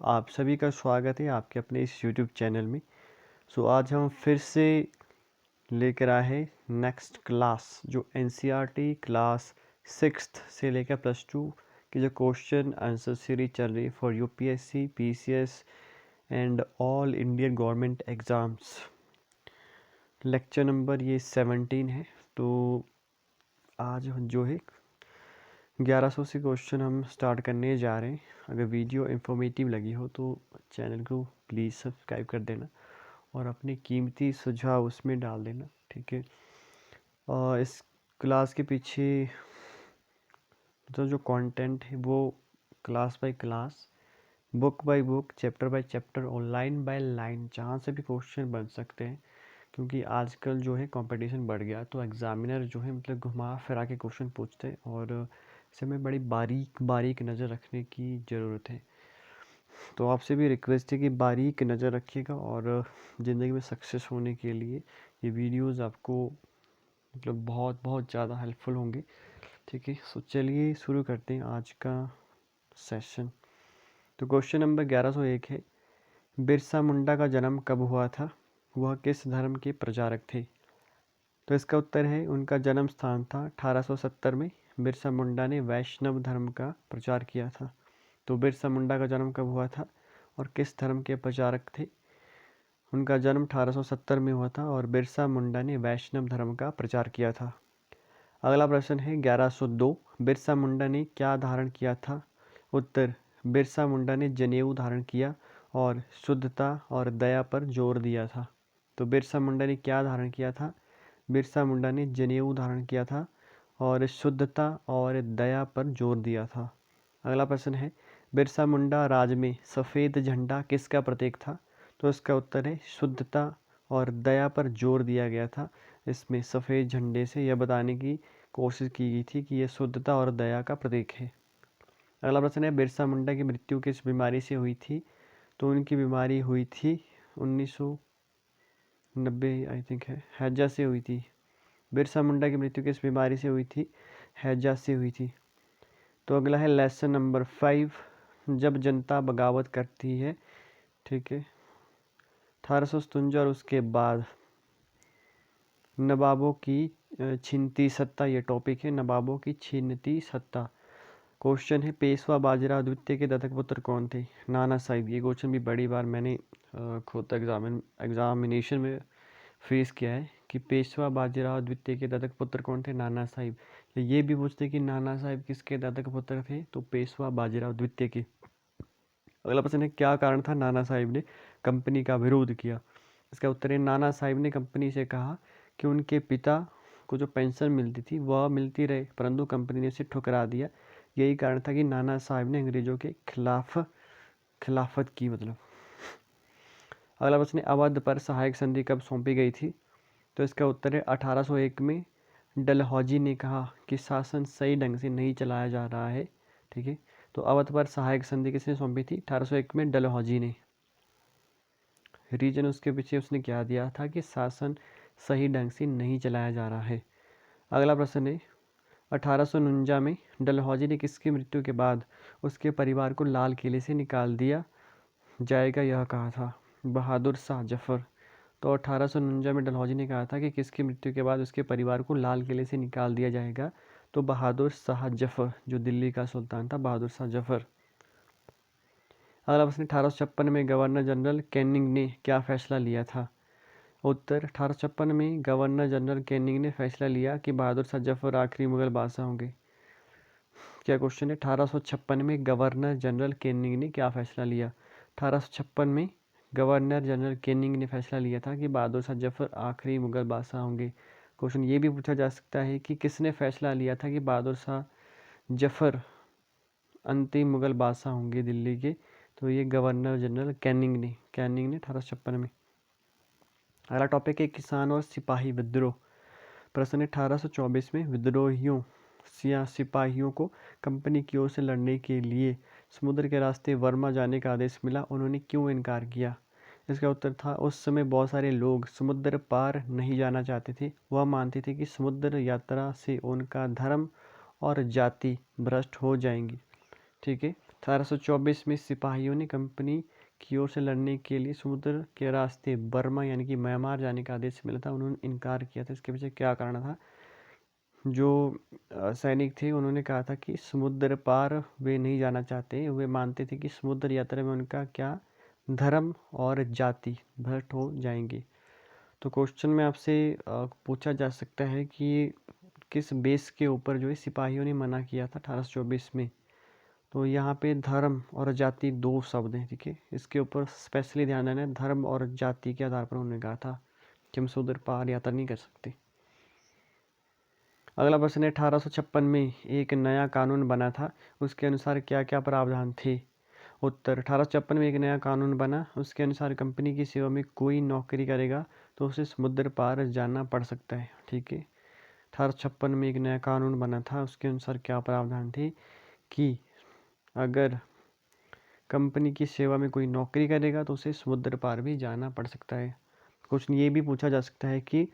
आप सभी का स्वागत है आपके अपने इस यूट्यूब चैनल में। आज हम फिर से लेकर आए हैं नेक्स्ट क्लास, जो एनसीईआरटी क्लास 6th से लेकर +2 की जो क्वेश्चन आंसर सीरीज चल रही है for UPSC, PCS and all Indian government exams. Lecture number ये 17 है। तो आज जो है 1100 से क्वेश्चन हम स्टार्ट करने जा रहे हैं। अगर वीडियो इन्फॉर्मेटिव लगी हो तो चैनल को प्लीज़ सब्सक्राइब कर देना और अपने कीमती सुझाव उसमें डाल देना, ठीक है। और इस क्लास के पीछे तो जो कंटेंट है वो class by class, book by book, chapter by chapter और लाइन बाय लाइन जहाँ से भी क्वेश्चन बन सकते हैं, क्योंकि आजकल जो है कंपटीशन बढ़ गया तो एग्ज़ामिनर जो है मतलब घुमा फिरा के क्वेश्चन पूछते हैं और इसे में बड़ी बारीक बारीक नज़र रखने की ज़रूरत है। तो आपसे भी रिक्वेस्ट है कि बारीक नज़र रखिएगा और ज़िंदगी में सक्सेस होने के लिए ये वीडियोस आपको मतलब बहुत बहुत ज़्यादा हेल्पफुल होंगे, ठीक है। चलिए शुरू करते हैं आज का सेशन। तो क्वेश्चन नंबर 1101 है, बिरसा मुंडा का जन्म कब हुआ था, वह किस धर्म के प्रचारक थे। तो इसका उत्तर है उनका जन्म स्थान था 1870 में। बिरसा मुंडा ने वैष्णव धर्म का प्रचार किया था। तो बिरसा मुंडा का जन्म कब हुआ था और किस धर्म के प्रचारक थे। उनका जन्म 1870 में हुआ था और बिरसा मुंडा ने वैष्णव धर्म का प्रचार किया था। अगला प्रश्न है 1102, बिरसा मुंडा ने क्या धारण किया था। उत्तर, बिरसा मुंडा ने जनेऊ धारण किया और शुद्धता और दया पर जोर दिया था। तो बिरसा मुंडा ने क्या धारण किया था। बिरसा मुंडा ने जनेऊ धारण किया था और शुद्धता और दया पर जोर दिया था। अगला प्रश्न है, बिरसा मुंडा राज में सफ़ेद झंडा किसका प्रतीक था। तो इसका उत्तर है शुद्धता और दया पर जोर दिया गया था। इसमें सफ़ेद झंडे से यह बताने की कोशिश की गई थी कि यह शुद्धता और दया का प्रतीक है। अगला प्रश्न है, बिरसा मुंडा की मृत्यु किस बीमारी से हुई थी। तो उनकी बीमारी हुई थी 1990 आई थिंक है, हैजा से हुई थी। बिरसा मुंडा की मृत्यु किस बीमारी से हुई थी, हैजा से हुई थी। तो अगला है लेसन नंबर 5, जब जनता बगावत करती है, ठीक है। 1857 और उसके बाद नवाबों की छीनती सत्ता, ये टॉपिक है, नवाबों की छीनती सत्ता। क्वेश्चन है, पेशवा बाजीराव द्वितीय के दत्तक पुत्र कौन थे। नाना साहिब। ये क्वेश्चन भी बड़ी बार मैंने खुद एग्जामिनेशन में फेस किया है कि पेशवा बाजीराव द्वितीय के दत्तक पुत्र कौन थे, नाना साहिब। ये भी पूछते कि नाना साहिब किसके दत्तक पुत्र थे, तो पेशवा बाजीराव द्वितीय के। अगला प्रश्न है, क्या कारण था नाना साहिब ने कंपनी का विरोध किया। इसका उत्तर है, नाना साहिब ने कंपनी से कहा कि उनके पिता को जो पेंशन मिलती थी वह मिलती रहे, परंतु कंपनी ने इसे ठुकरा दिया। यही कारण था कि नाना साहिब ने अंग्रेजों के खिलाफत की मतलब। अगला प्रश्न है, अवध पर सहायक संधि कब सौंपी गई थी। तो इसका उत्तर है 1801 में। डलहौजी ने कहा कि शासन सही ढंग से नहीं चलाया जा रहा है, ठीक है। तो अवध पर सहायक संधि किसने सौंपी थी, 1801 में डलहौजी ने। रीजन उसके पीछे उसने क्या दिया था कि शासन सही ढंग से नहीं चलाया जा रहा है। अगला प्रश्न है, 1849 में डलहौजी ने किसकी मृत्यु के बाद उसके परिवार को लाल किले से निकाल दिया जाएगा, यह कहा था। बहादुर शाह जफर। तो 1849 में डलहौजी ने कहा था कि किसकी मृत्यु के बाद उसके परिवार को लाल किले से निकाल दिया जाएगा, तो बहादुर शाह जफर, जो दिल्ली का सुल्तान था, बहादुर शाह जफर। अगला प्रश्न, 1856 में गवर्नर जनरल कैनिंग ने क्या फैसला लिया था। उत्तर, 1856 में गवर्नर जनरल कैनिंग ने फैसला लिया कि बहादुर शाह जफर आखिरी मुगल बादशाह होंगे। क्या क्वेश्चन है, 1856 में गवर्नर जनरल कैनिंग ने क्या फैसला लिया। 1856 में गवर्नर जनरल कैनिंग ने फैसला लिया था कि बहादुर शाह जफर आखिरी मुगल बादशाह होंगे। क्वेश्चन ये भी पूछा जा सकता है कि किसने फैसला लिया था कि बहादुर शाह जफर अंतिम मुगल बादशाह होंगे दिल्ली के। तो ये गवर्नर जनरल कैनिंग ने 1856 में। अगला टॉपिक है, किसान और सिपाही विद्रोह। प्रश्न है, 1824 में विद्रोहियों या सिपाहियों को कंपनी की ओर से लड़ने के लिए समुद्र के रास्ते वर्मा जाने का आदेश मिला, उन्होंने क्यों इनकार किया। इसका उत्तर था, उस समय बहुत सारे लोग समुद्र पार नहीं जाना चाहते थे। वह मानते थे कि समुद्र यात्रा से उनका धर्म और जाति भ्रष्ट हो जाएंगी, ठीक है। 1824 में सिपाहियों ने कंपनी की ओर से लड़ने के लिए समुद्र के रास्ते बर्मा यानी कि म्यांमार जाने का आदेश मिला था, उन्होंने इनकार किया था। इसके पीछे क्या कारण था? जो सैनिक थे उन्होंने कहा था कि समुद्र पार वे नहीं जाना चाहते, वे मानते थे कि समुद्र यात्रा में उनका क्या धर्म और जाति भ्रष्ट हो जाएंगे। तो क्वेश्चन में आपसे पूछा जा सकता है कि किस बेस के ऊपर जो है सिपाहियों ने मना किया था 1824 में। तो यहाँ पे धर्म और जाति दो शब्द हैं, ठीक है। इसके ऊपर स्पेशली ध्यान देना है, धर्म और जाति के आधार पर उन्होंने कहा था कि हम समुद्र पार यात्रा नहीं कर सकते। अगला प्रश्न है 1856 में एक नया कानून बना था, उसके अनुसार क्या क्या प्रावधान थे? उत्तर 1856 में एक नया कानून बना, उसके अनुसार कंपनी की सेवा में कोई नौकरी करेगा तो उसे समुद्र पार जाना पड़ सकता है, ठीक है। 1856 में एक नया कानून बना था, उसके अनुसार क्या प्रावधान थे कि अगर कंपनी की सेवा में कोई नौकरी करेगा तो उसे समुद्र पार भी जाना पड़ सकता है। क्वेश्चन ये भी पूछा जा सकता है कि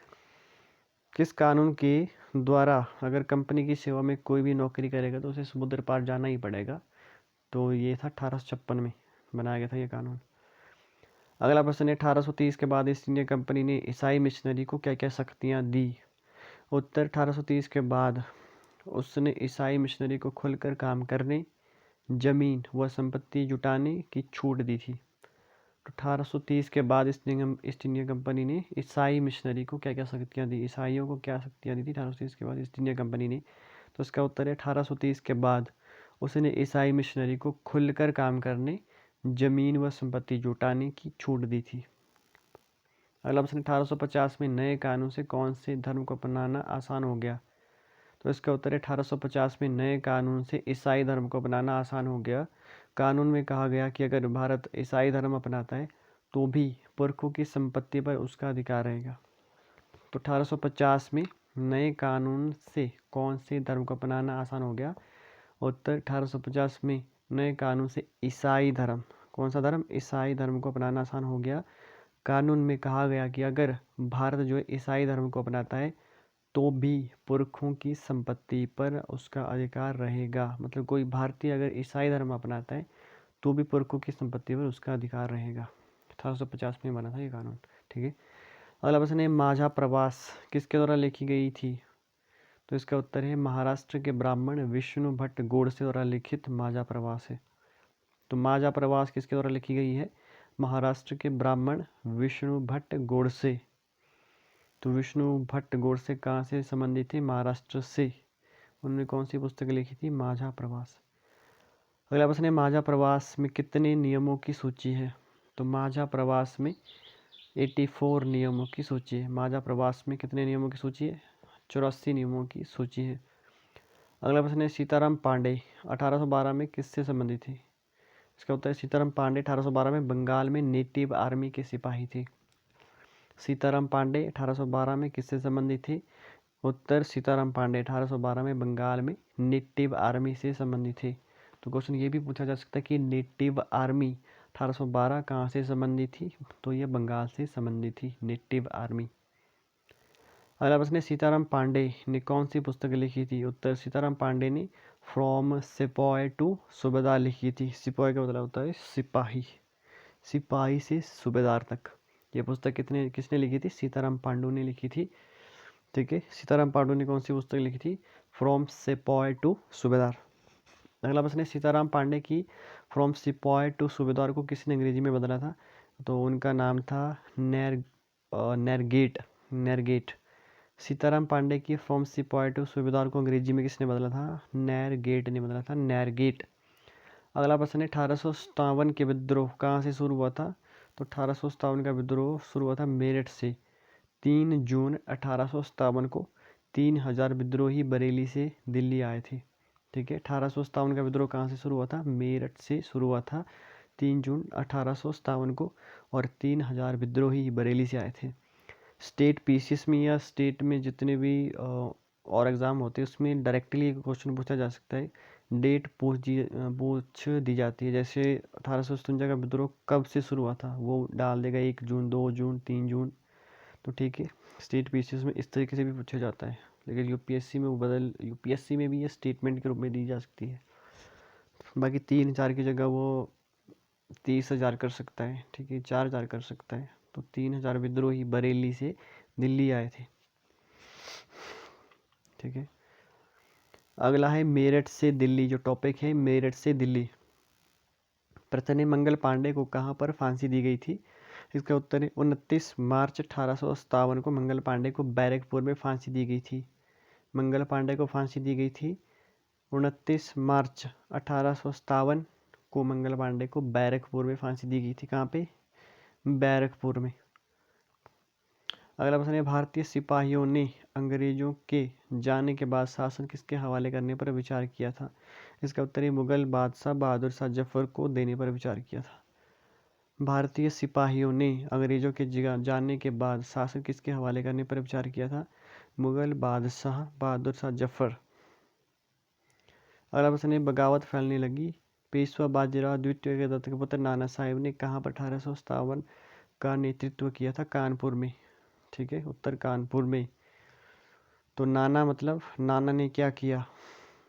किस कानून के द्वारा अगर कंपनी की सेवा में कोई भी नौकरी करेगा तो उसे समुद्र पार जाना ही पड़ेगा? तो ये था 1856 में बनाया गया था ये कानून। अगला प्रश्न है 1830 के बाद ईस्ट इंडिया कंपनी ने ईसाई मिशनरी को क्या क्या शक्तियाँ दी? उत्तर 1830 के बाद उसने ईसाई मिशनरी को खुलकर काम करने, जमीन व संपत्ति जुटाने की छूट दी थी। तो 1830 के बाद ईस्ट इंडिया कंपनी ने ईसाई मिशनरी को क्या क्या शक्तियाँ दी? ईसाइयों को क्या शक्तियाँ दी थी 1830 के बाद ईस्ट इंडिया कंपनी ने? तो इसका उत्तर है 1830 के बाद उसने ईसाई मिशनरी को खुलकर काम करने, जमीन व संपत्ति जुटाने की छूट दी थी। अगला प्रश्न 1850 में नए कानून से कौन से धर्म को अपनाना आसान हो गया? तो इसका उत्तर है 1850 में नए कानून से ईसाई धर्म को अपनाना आसान हो गया। कानून में कहा गया कि अगर भारत ईसाई धर्म अपनाता है तो भी पुरखों की संपत्ति पर उसका अधिकार रहेगा। तो 1850 में नए कानून से कौन से धर्म को अपनाना आसान हो गया? उत्तर 1850 में नए कानून से ईसाई धर्म, कौन सा धर्म? ईसाई धर्म को अपनाना आसान हो गया। कानून में कहा गया कि अगर भारत जो है ईसाई धर्म को अपनाता है तो भी पुरखों की संपत्ति पर उसका अधिकार रहेगा। मतलब कोई भारतीय अगर ईसाई धर्म अपनाता है तो भी पुरखों की संपत्ति पर उसका अधिकार रहेगा। 1850 में बना था ये कानून, ठीक है। अगला प्रश्न है माझा प्रवास किसके द्वारा लिखी गई थी? तो इसका उत्तर है महाराष्ट्र के ब्राह्मण विष्णु भट्ट गोडसे द्वारा लिखित माझा प्रवास है। तो माझा प्रवास किसके द्वारा लिखी गई है? महाराष्ट्र के ब्राह्मण विष्णु भट्ट गोडसे। तो विष्णु भट्ट गोडसे कहाँ से संबंधित थे? महाराष्ट्र से। उन्होंने कौन सी पुस्तक लिखी थी? माझा प्रवास। अगला प्रश्न है माझा प्रवास में कितने नियमों की सूची है? तो माझा प्रवास में 84 नियमों की सूची है। माझा प्रवास में कितने नियमों की सूची है? 84 नियमों की सूची है। अगला प्रश्न है सीताराम पांडे 1812 में किससे संबंधित थे? इसका उत्तर है सीताराम पांडे 1812 में बंगाल में नेटिव आर्मी के सिपाही थे। सीताराम पांडे 1812 में किससे संबंधित थे? उत्तर सीताराम पांडे 1812 में बंगाल में नेटिव आर्मी से संबंधित थे। तो क्वेश्चन ये भी पूछा जा सकता है कि नेटिव आर्मी 1812 कहाँ से संबंधित थी? तो ये बंगाल से संबंधित थी नेटिव आर्मी। अगला प्रश्न है सीताराम पांडे ने कौन सी पुस्तक लिखी थी? उत्तर सीताराम पांडे ने फ्रॉम सिपॉय टू सूबेदार लिखी थी। सिपॉय का मतलब होता है सिपाही, सिपाही से सूबेदार तक। ये पुस्तक किसने लिखी थी? सीताराम पांडु ने लिखी थी, ठीक है। सीताराम पांडु ने कौन सी पुस्तक लिखी थी? फ्रॉम सिपॉय टू सूबेदार। अगला प्रश्न है सीताराम पांडे की फ्रॉम सिपॉय टू सूबेदार को किसने अंग्रेजी में बदला था? तो उनका नाम था नैरगेट। सीताराम पांडे की फ्रॉम सिपॉय टू सूबेदार को अंग्रेजी में किसने बदला था? नैरगेट ने बदला था, नैरगेट। अगला प्रश्न है 1857 के विद्रोह कहाँ से शुरू हुआ था? तो 1857 का विद्रोह शुरू हुआ था मेरठ से। 3 जून 1857 को 3000 विद्रोही बरेली से दिल्ली आए थे, ठीक है। 1857 का विद्रोह कहाँ से शुरू हुआ था? मेरठ से शुरू हुआ था 3 जून 1857 को, और 3000 विद्रोही बरेली से आए थे। स्टेट पीसीएस में या स्टेट में जितने भी और एग्ज़ाम होते हैं उसमें डायरेक्टली क्वेश्चन पूछा जा सकता है, डेट पूछ दी जाती है। जैसे 1857 का विद्रोह कब से शुरू हुआ था वो डाल देगा, 1 जून, 2 जून, 3 जून। तो ठीक है, स्टेट पीसीएस में इस तरीके से भी पूछा जाता है, लेकिन यूपीएससी में भी ये स्टेटमेंट के रूप में दी जा सकती है। बाकी 3,000 की जगह वो 30,000 कर सकता है, ठीक है, 4,000 कर सकता है। तो 3,000 विद्रोही बरेली से दिल्ली आए थे, ठीक है। अगला है मेरठ से दिल्ली, जो टॉपिक है मेरठ से दिल्ली। प्रथम मंगल पांडे को कहाँ पर फांसी दी गई थी? इसका उत्तर है 29 मार्च 1857 को मंगल पांडे को बैरकपुर में फांसी दी गई थी। मंगल पांडे को फांसी दी गई थी 29 मार्च 1857 को मंगल पांडे को बैरकपुर में फांसी दी गई थी। कहाँ पे? बैरकपुर में। अगला प्रश्न है, भारतीय सिपाहियों ने अंग्रेजों के जाने के बाद शासन किसके हवाले करने पर विचार किया था? इसका उत्तर है मुगल बादशाह बहादुर शाह जफर को देने पर विचार किया था। भारतीय सिपाहियों ने अंग्रेजों के जाने के बाद शासन किसके हवाले करने पर विचार किया था? मुगल बादशाह बहादुर शाह जफर। अगला प्रश्न है, बगावत फैलने लगी। पेशवा बाजीराव द्वितीय के दत्तक पुत्र नाना साहेब ने कहाँ पर 1857 का नेतृत्व किया था? कानपुर में, ठीक है, उत्तर कानपुर में। तो नाना मतलब नाना ने क्या किया?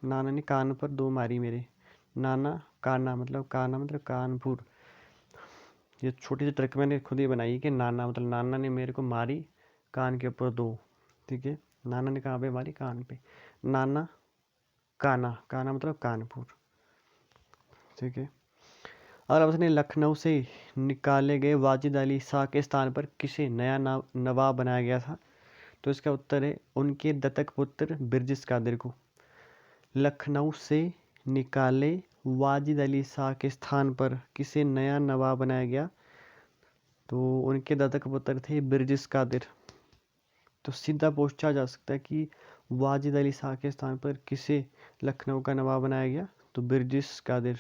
नाना ने कान पर 2 मारी मेरे। नाना काना मतलब कानपुर। ये छोटी सी ट्रिक मैंने खुद ही बनाई कि नाना मतलब नाना ने मेरे को मारी कान के ऊपर 2, ठीक है। नाना ने कहाँ पे मारी? कान पे। नाना काना, काना मतलब कानपुर, ठीक है। और अब उसने लखनऊ से निकाले गए वाजिद अली शाह के स्थान पर किसे नया नवाब बनाया गया था? तो इसका उत्तर है उनके दत्तक पुत्र बिरजिस कादिर को। लखनऊ से निकाले वाजिद अली शाह के स्थान पर किसे नया नवाब बनाया गया? तो उनके दत्तक पुत्र थे बिरजिस कादिर। तो सीधा पूछा जा सकता है कि वाजिद अली शाह के स्थान पर किसे लखनऊ का नवाब बनाया गया? तो बिरजिस कादिर।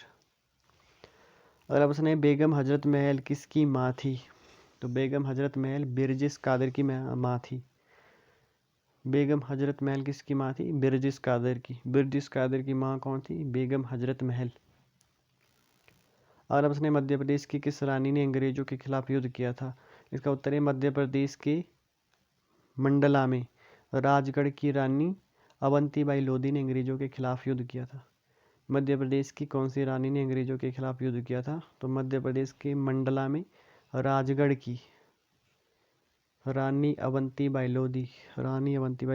अगला प्रश्न है, बेगम हजरत महल किसकी माँ थी? तो बेगम हजरत महल बिरजिस कादिर की माँ थी। बेगम हजरत महल किसकी माँ थी? बिरजिस कादिर की। बिरजिस कादिर की माँ कौन थी? बेगम हजरत महल। अगला प्रश्न है, मध्य प्रदेश की किस रानी ने अंग्रेजों के खिलाफ युद्ध किया था? इसका उत्तर है मध्य प्रदेश के मंडला में राजगढ़ की रानी अवंतीबाई लोधी ने अंग्रेजों के खिलाफ युद्ध किया था। मध्य प्रदेश की कौन सी रानी ने अंग्रेजों के खिलाफ युद्ध किया था? तो मध्य प्रदेश के मंडला में राजगढ़ की रानी अवंतीबाई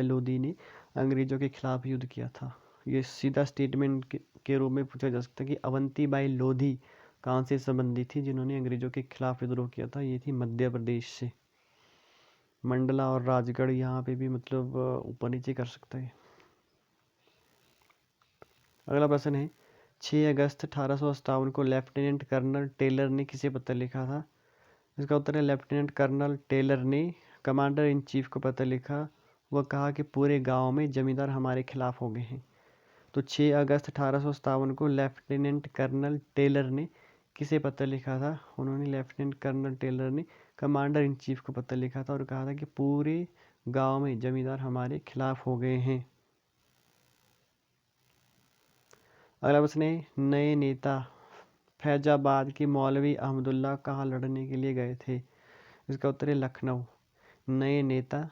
लोधी ने अंग्रेजों के खिलाफ युद्ध किया था। ये सीधा स्टेटमेंट के रूप में पूछा जा सकता है कि अवंतीबाई लोधी कहाँ से संबंधित थी जिन्होंने अंग्रेजों के खिलाफ विद्रोह किया था? ये थी मध्य प्रदेश से। मंडला और राजगढ़ यहाँ पे भी मतलब ऊपर नीचे कर सकता है। अगला प्रश्न है, 6 अगस्त 1857 को लेफ्टिनेंट कर्नल टेलर ने किसे पत्र लिखा था? इसका उत्तर है लेफ्टिनेंट कर्नल टेलर ने कमांडर इन चीफ को पत्र लिखा। वह कहा कि पूरे गांव में जमींदार हमारे खिलाफ हो गए हैं। तो 6 अगस्त 1857 को लेफ्टिनेंट कर्नल टेलर ने किसे पत्र लिखा था? उन्होंने लेफ्टिनेंट कर्नल टेलर ने कमांडर इन चीफ को पत्र लिखा था और कहा था कि पूरे गांव में जमींदार हमारे खिलाफ हो गए हैं। अगला प्रश्न है, नए नेता फैजाबाद के मौलवी अहमदुल्ला कहाँ लड़ने के लिए गए थे? इसका उत्तर है लखनऊ। नए नेता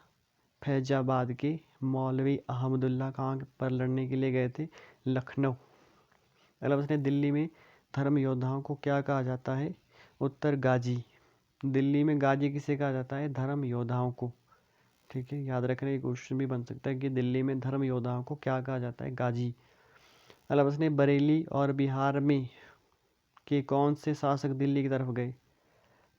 फैजाबाद के मौलवी अहमदुल्ला कहाँ पर लड़ने के लिए गए थे? लखनऊ। अगला प्रश्न है, दिल्ली में धर्म योद्धाओं को क्या कहा जाता है? उत्तर गाजी। दिल्ली में गाजी किसे कहा जाता है? धर्म योद्धाओं को, ठीक है। याद रखने का क्वेश्चन भी बन सकता है कि दिल्ली में धर्म योद्धाओं को क्या कहा जाता है? गाजी। अगला प्रश्न है, बरेली और बिहार में के कौन से शासक दिल्ली की तरफ गए?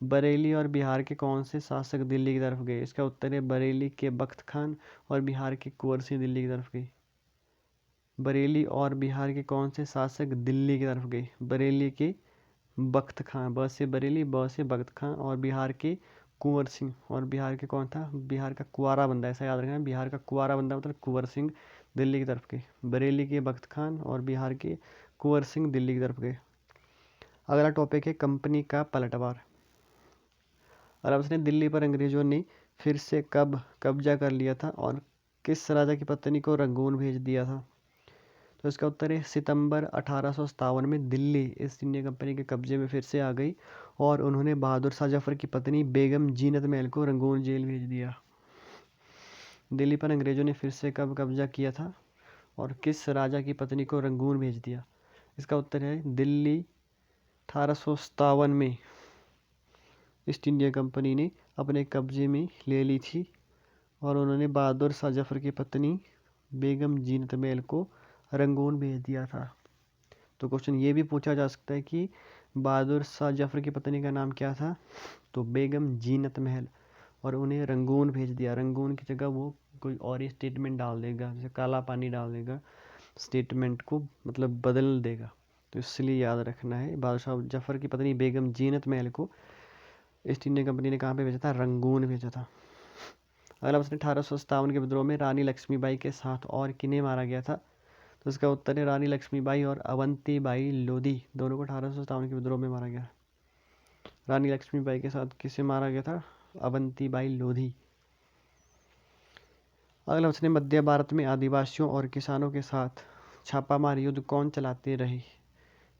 बरेली और बिहार के कौन से शासक दिल्ली की तरफ गए? इसका उत्तर है बरेली के बख्त खान और बिहार के कुंवर सिंह दिल्ली की तरफ गए। बरेली और बिहार के कौन से शासक दिल्ली की तरफ गए? बरेली के बख्त खान, ब से बरेली, ब से बख्त खान, और बिहार के कुंवर सिंह। और बिहार के कौन था? बिहार का कुंवारा बंदा, ऐसा याद रखना, बिहार का कुंवारा बंदा मतलब कुंवर सिंह दिल्ली की तरफ गए। बरेली के बख्त खान और बिहार के कुंवर सिंह दिल्ली की तरफ गए। अगला टॉपिक है कंपनी का पलटवार। और अब उसने दिल्ली पर अंग्रेजों ने फिर से कब कब्जा कर लिया था और किस राजा की पत्नी को रंगून भेज दिया था? तो इसका उत्तर है सितंबर 1857 में दिल्ली ईस्ट इंडिया कंपनी के कब्जे में फिर से आ गई और उन्होंने बहादुर शाह जफर की पत्नी बेगम जीनत महल को रंगून जेल भेज दिया। दिल्ली पर अंग्रेजों ने फिर से कब कब्जा किया था और किस राजा की पत्नी को रंगून भेज दिया? इसका उत्तर है दिल्ली 1857 में ईस्ट इंडिया कंपनी ने अपने कब्जे में ले ली थी और उन्होंने बहादुर शाह जफर की पत्नी बेगम जीनत महल को रंगून भेज दिया था। तो क्वेश्चन ये भी पूछा जा सकता है कि बहादुर शाह जफर की पत्नी का नाम क्या था, तो बेगम जीनत महल, और उन्हें रंगून भेज दिया। रंगून की जगह वो कोई और ही स्टेटमेंट डाल देगा, जैसे काला पानी डाल देगा, स्टेटमेंट को मतलब बदल देगा। तो इसलिए याद रखना है, बहादुर शाह जफर की पत्नी बेगम जीनत महल को ईस्ट इंडिया कंपनी ने कहाँ पे भेजा था, रंगून भेजा था। अगला प्रश्न, 1857 के विद्रोह में रानी लक्ष्मीबाई के साथ और किन्हें मारा गया था, तो इसका उत्तर है रानी लक्ष्मीबाई और अवंतीबाई लोधी, दोनों को 1857 के विद्रोह में मारा गया। रानी लक्ष्मीबाई के साथ किसे मारा गया था, अवंतीबाई लोधी। अगला प्रश्न, मध्य भारत में आदिवासियों और किसानों के साथ छापामार युद्ध कौन चलाते रहे,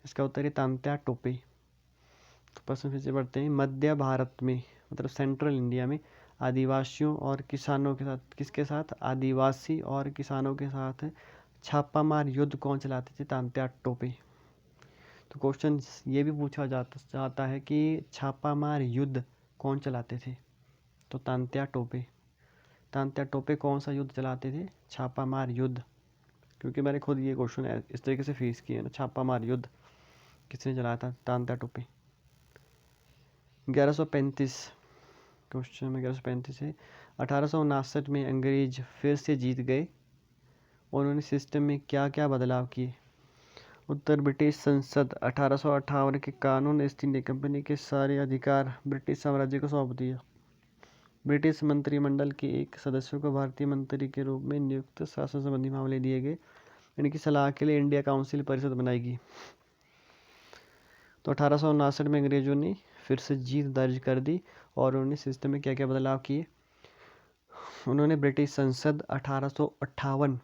इसका उत्तर है तात्या टोपे। तो प्रश्न फिर से पढ़ते हैं, मध्य भारत में मतलब सेंट्रल इंडिया में आदिवासियों और किसानों के साथ, किसके साथ, आदिवासी और किसानों के साथ छापामार युद्ध कौन चलाते थे, तात्या टोपे। तो क्वेश्चन ये भी पूछा जाता है कि छापामार युद्ध कौन चलाते थे, तो तात्या टोपे। तात्या टोपे कौन सा युद्ध चलाते थे, छापामार युद्ध, क्योंकि मैंने खुद ये क्वेश्चन इस तरीके से फेस किया ना, छापामार युद्ध किसने चलाया था, तात्या टोपे। 1135 क्वेश्चन में 1135 है, 1859 में अंग्रेज फिर से जीत गए, उन्होंने सिस्टम में क्या क्या बदलाव किए। उत्तर, ब्रिटिश संसद 1858 के कानून ईस्ट इंडिया कंपनी के सारे अधिकार ब्रिटिश साम्राज्य को सौंप दिया। ब्रिटिश मंत्रिमंडल के एक सदस्य को भारतीय मंत्री के रूप में नियुक्त, शासन संबंधी मामले दिए गए, इनकी सलाह के लिए इंडिया काउंसिल परिषद बनाएगी। तो 1859 में अंग्रेजों ने फिर से जीत दर्ज कर दी और उन्होंने सिस्टम में क्या क्या बदलाव किए। उन्होंने ब्रिटिश संसद 1858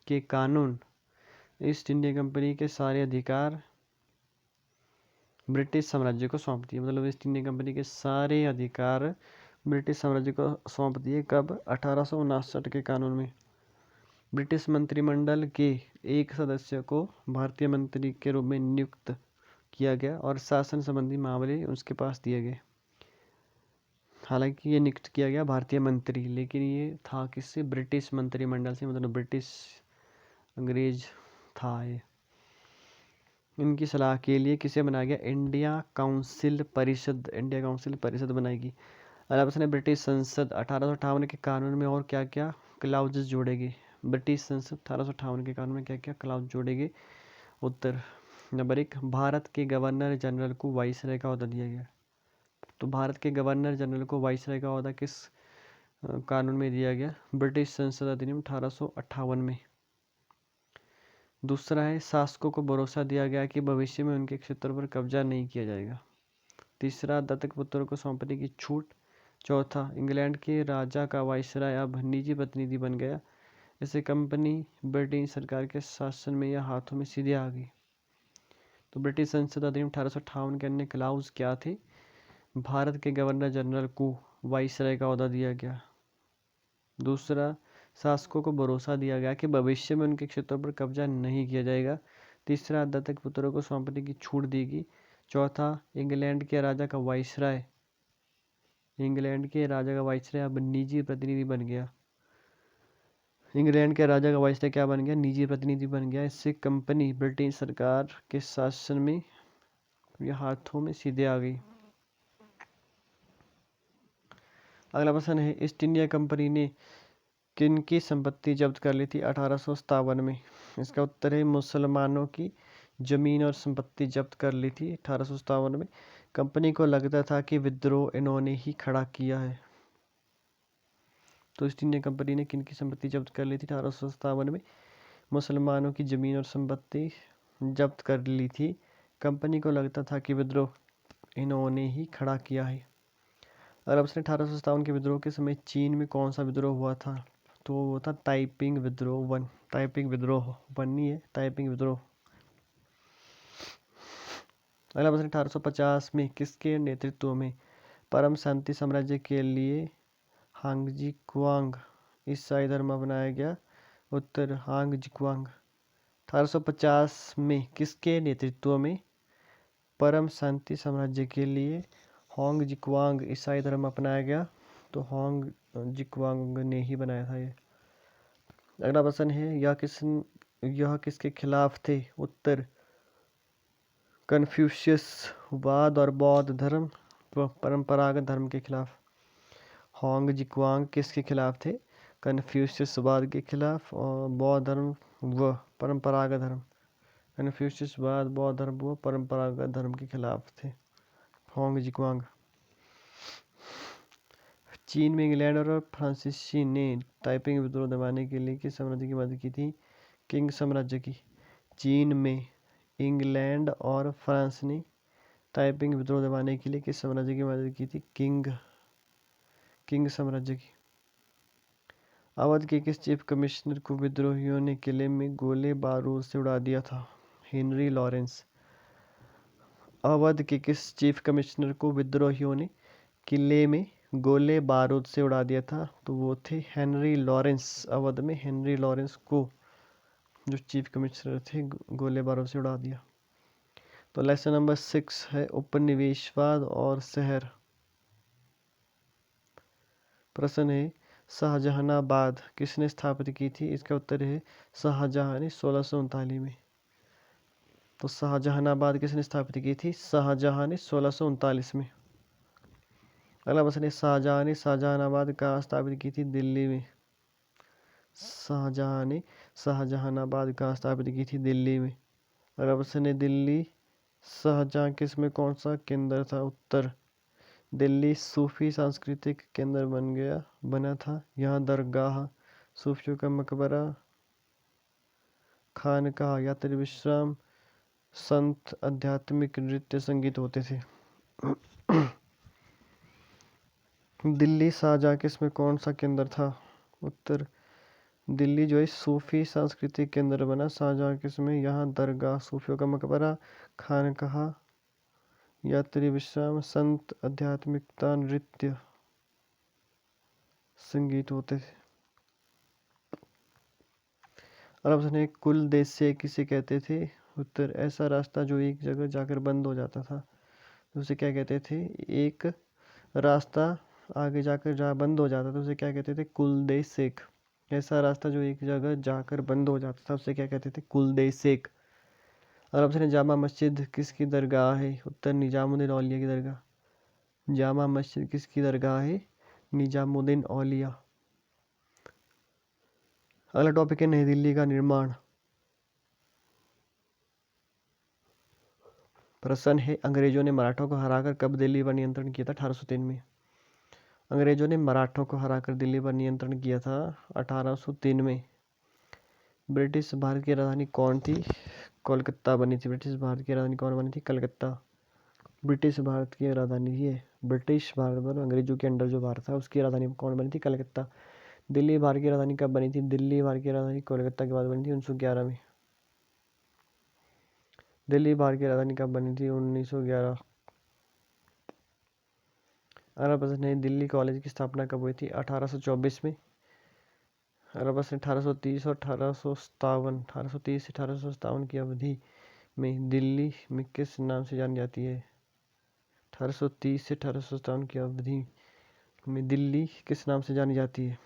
के कानून ईस्ट इंडिया कंपनी के सारे अधिकार ब्रिटिश साम्राज्य को सौंप दिए, मतलब ईस्ट इंडिया कंपनी के सारे अधिकार ब्रिटिश साम्राज्य को सौंप दिए। कब, 1859 के कानून में। ब्रिटिश मंत्रिमंडल के एक सदस्य को भारतीय मंत्री के रूप में नियुक्त किया गया और शासन संबंधी मामले उसके पास दिए गए। हालांकि ये नियुक्त किया गया भारतीय मंत्री, लेकिन ये था किससे, ब्रिटिश मंत्रिमंडल से, मतलब ब्रिटिश अंग्रेज था ये। इनकी सलाह के लिए किसे बनाया गया, इंडिया काउंसिल परिषद, इंडिया काउंसिल परिषद बनाएगी। अगला प्रश्न है, ब्रिटिश संसद 1858 के कानून में और क्या क्या क्लाउजेस जोड़ेगी। ब्रिटिश संसद 1858 के कानून में क्या क्या क्लाउज जोड़ेगी। उत्तर, नंबर 1, भारत के गवर्नर जनरल को वाइसराय का ओहदा दिया गया। तो भारत के गवर्नर जनरल को वाइसराय का ओहदा किस कानून में दिया गया, ब्रिटिश संसद अधिनियम 1858 में। दूसरा है, शासकों को भरोसा दिया गया कि भविष्य में उनके क्षेत्र पर कब्जा नहीं किया जाएगा। तीसरा, दत्तक पुत्रों को सौंपने की छूट। चौथा, इंग्लैंड के राजा का वाइसराय अब निजी प्रतिनिधि बन गया, इससे कंपनी ब्रिटिश सरकार के शासन में या हाथों में सीधे आ गई। तो ब्रिटिश संसद अधिनियम 1858 के अन्य क्लाउज क्या थे, भारत के गवर्नर जनरल को वाइसराय का ओहदा दिया गया। दूसरा, शासकों को भरोसा दिया गया कि भविष्य में उनके क्षेत्रों पर कब्जा नहीं किया जाएगा। तीसरा, दत्तक पुत्रों को सौंपने की छूट दी गई। चौथा, इंग्लैंड के राजा का वाइसराय अब निजी प्रतिनिधि बन गया। इंग्लैंड के राजा का वाइसराय क्या बन गया, निजी प्रतिनिधि बन गया। इससे कंपनी ब्रिटिश सरकार के शासन में या हाथों में सीधे आ गई। अगला प्रश्न है, ईस्ट इंडिया कंपनी ने किनकी संपत्ति जब्त कर ली थी 1857 में। इसका उत्तर है, मुसलमानों की जमीन और संपत्ति जब्त कर ली थी 1857 में। कंपनी को लगता था कि विद्रोह इन्होंने ही खड़ा किया है। तो ईस्ट इंडिया कंपनी ने किनकी संपत्ति जब्त कर ली थी 1857 में, मुसलमानों की जमीन और संपत्ति जब्त कर ली थी। कंपनी को लगता था कि विद्रोह इन्होंने ही खड़ा किया है। अगर आपने 1857 के विद्रोह के समय चीन में कौन सा विद्रोह हुआ था, तो वो था ताइपिंग विद्रोह वन। ताइपिंग विद्रोह वन नहीं है, ताइपिंग विद्रोह। अगला प्रश्न, 1850 में किसके नेतृत्व में परम शांति साम्राज्य के लिए हांगजी कुआंग ईसाई धर्म अपनाया गया। उत्तर, हांग जिक्वांग। 1850 में किसके नेतृत्व में परम शांति साम्राज्य के लिए होंग जिक्वांग ईसाई धर्म अपनाया गया? तो होंग जिक्वांग ने ही बनाया था ये। अगला प्रश्न है, यह किसके खिलाफ थे? उत्तर, कन्फ्यूशियस वाद और बौद्ध धर्म व परंपरागत धर्म के खिलाफ। होंग जिक्वांग किसके खिलाफ थे? कन्फ्यूशियस वाद के खिलाफ और बौद्ध धर्म व परंपरागत धर्म। कन्फ्यूशियस वाद, बौद्ध धर्म व परंपरागत धर्म के खिलाफ थे होंग जिक्वांग। चीन में इंग्लैंड और फ्रांसीसी ने ताइपिंग विद्रोह दबाने के लिए किस साम्राज्य की मदद की थी? किंग साम्राज्य की। चीन में इंग्लैंड और फ्रांस ने ताइपिंग विद्रोह दबाने के लिए किस साम्राज्य की मदद की थी? किंग साम्राज्य की। अवध के किस चीफ कमिश्नर को विद्रोहियों ने किले में गोले बारूद से उड़ा दिया था? Henry Lawrence. अवध के किस चीफ कमिश्नर को विद्रोहियों ने किले में गोले बारूद से उड़ा दिया था? तो वो थे हेनरी लॉरेंस। अवध में हेनरी लॉरेंस को जो चीफ कमिश्नर थे गोले बारूद से उड़ा दिया। तो लेसन नंबर 6 है उपनिवेशवाद और शहर। प्रश्न है, शाहजहानाबाद किसने स्थापित की थी? इसका उत्तर है शाहजहां ने 1639 में। तो शाहजहानाबाद किसने स्थापित की थी? शाहजहां ने 1639 में। अगला प्रश्न है, शाहजहां ने शाहजहानाबाद कहाँ स्थापित की थी? दिल्ली में। शाहजहां ने शाहजहानाबाद कहाँ स्थापित की थी? दिल्ली में। अगला प्रश्न है, दिल्ली शाहजहां किस्म कौन सा केंद्र था? उत्तर, दिल्ली सूफी सांस्कृतिक केंद्र बना था। यहाँ दरगाह, सूफियों का मकबरा, खानकाह, यात्री विश्राम, संत, आध्यात्मिक, नृत्य, संगीत होते थे। दिल्ली शाहजहां किस्म कौन सा केंद्र था? उत्तर, दिल्ली जो है सूफी सांस्कृतिक केंद्र बना शाहजहां किस्म। यहाँ दरगाह, सूफियों का मकबरा, खानकाह, यात्री विश्राम, संत, आध्यात्मिकता, नृत्य, संगीत होते थे। अरब ने कुल देश से किसे कहते थे? उत्तर, ऐसा रास्ता जो एक जगह जाकर बंद हो जाता था उसे क्या कहते थे? एक रास्ता आगे जाकर जहाँ बंद हो जाता था उसे क्या कहते थे? कुलदेशेक। ऐसा रास्ता जो एक जगह जाकर बंद हो जाता था उसे क्या कहते थे? कुलदेशेक। अरब ने जामा मस्जिद किसकी दरगाह है? उत्तर, निजामुद्दीन औलिया की दरगाह। जामा मस्जिद किसकी दरगाह है? निजामुद्दीन औलिया। अगला टॉपिक है नई दिल्ली का निर्माण। प्रश्न है, अंग्रेजों ने मराठों को हराकर कब दिल्ली पर नियंत्रण किया था? 1803 में। अंग्रेजों ने मराठों को हराकर दिल्ली पर नियंत्रण किया था 1803 में। ब्रिटिश भारत की राजधानी कौन थी? कोलकाता बनी थी। ब्रिटिश भारत की राजधानी कौन बनी थी? कलकत्ता। ब्रिटिश भारत की राजधानी है। ब्रिटिश भारत पर अंग्रेजों के अंडर जो भारत था उसकी राजधानी कौन बनी थी? कलकत्ता। दिल्ली भारत की राजधानी कब बनी थी? दिल्ली भारत की राजधानी कोलकाता के बाद बनी थी 1911 में। दिल्ली भारत की राजधानी कब बनी थी? 1911। अगला प्रश्न है, दिल्ली कॉलेज की स्थापना कब हुई थी? 1824 में। अगला प्रश्न 1830 और 1830 से 1857 की अवधि में दिल्ली में किस नाम से जानी जाती है? 1830 से 1857 की अवधि में दिल्ली किस नाम से जानी जाती है?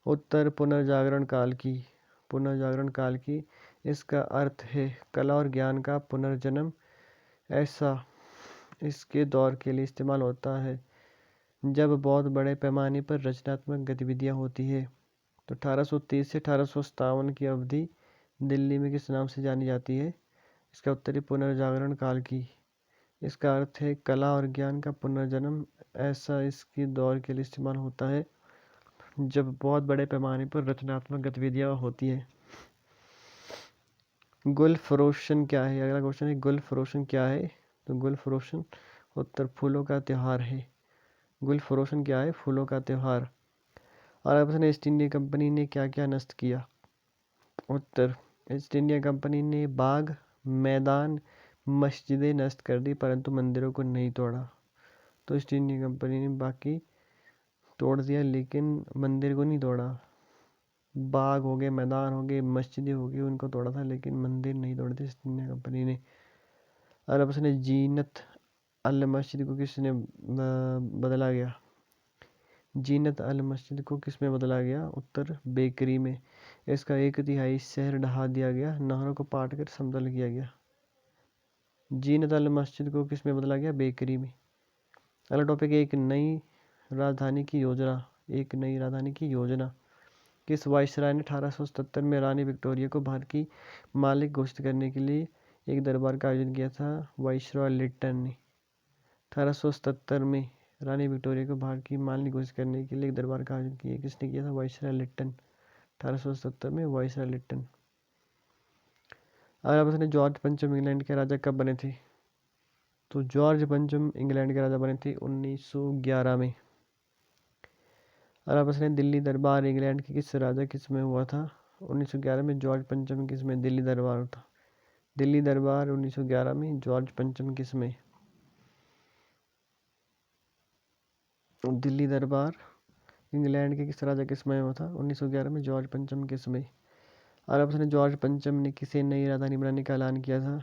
उत्तर, पुनर्जागरण काल की। पुनर्जागरण काल की। इसका अर्थ है कला और ज्ञान का पुनर्जन्म। ऐसा इसके दौर के लिए इस्तेमाल होता है जब बहुत बड़े पैमाने पर रचनात्मक गतिविधियां होती है। तो 1830 से 1857 की अवधि दिल्ली में किस नाम से जानी जाती है? इसका उत्तर है पुनर्जागरण काल की। इसका अर्थ है कला और ज्ञान का पुनर्जन्म। ऐसा इसके दौर के लिए इस्तेमाल होता है जब बहुत बड़े पैमाने पर रचनात्मक गतिविधियां होती है। गुलफरोशन क्या है? अगला क्वेश्चन है, गुलफरोशन क्या है? तो गुलफरोशन उत्तर, फूलों का त्योहार है। गुलफरोशन क्या है? फूलों का त्योहार। और अब ईस्ट इंडिया कंपनी ने क्या क्या नष्ट किया? उत्तर, ईस्ट इंडिया कंपनी ने बाग, मैदान, मस्जिदें नष्ट कर दी परंतु मंदिरों को नहीं तोड़ा। तो ईस्ट इंडिया कंपनी ने बाकी तोड़ दिया लेकिन मंदिर को नहीं तोड़ा। बाग हो गए, मैदान हो गए, मस्जिदें हो गई, उनको तोड़ा था, लेकिन मंदिर नहीं तोड़े थे ईस्ट इंडिया कंपनी ने। अरब ने जीनत अल मस्जिद को किसने बदला गया? जीनत अल मस्जिद को किस में बदला गया? उत्तर बेकरी में। इसका 1/3 शहर ढहा दिया गया, नहरों को पाट कर समतल किया गया। जीनत अल मस्जिद को किस में बदला गया? बेकरी में। अगला टॉपिक है एक नई राजधानी की योजना। एक नई राजधानी की योजना किस वायसराय ने 1877 में रानी विक्टोरिया को भारत की मालिक घोषित करने के लिए एक दरबार का आयोजन किया था? वायसराय लिटन ने 1877 में रानी विक्टोरिया को भारत की मालिक घोषित करने के लिए एक दरबार का आयोजन किया। किसने किया था? वायसराय लिटन। 1877 में वायसराय लिटन। अगर आप ने जॉर्ज पंचम इंग्लैंड के राजा कब बने थे? तो जॉर्ज पंचम इंग्लैंड के राजा बने थे 1911 में। अगर ने दिल्ली दरबार इंग्लैंड के किस राजा किस में हुआ था? 1911 में जॉर्ज पंचम किस में दिल्ली दरबार था? दिल्ली दरबार 1911 में जॉर्ज पंचम किस में? दिल्ली दरबार इंग्लैंड के किस राजा किस में हुआ था? 1911 में जॉर्ज पंचम किस में? अरब ने जॉर्ज पंचम ने किसे नई राजधानी बनाने का ऐलान किया था?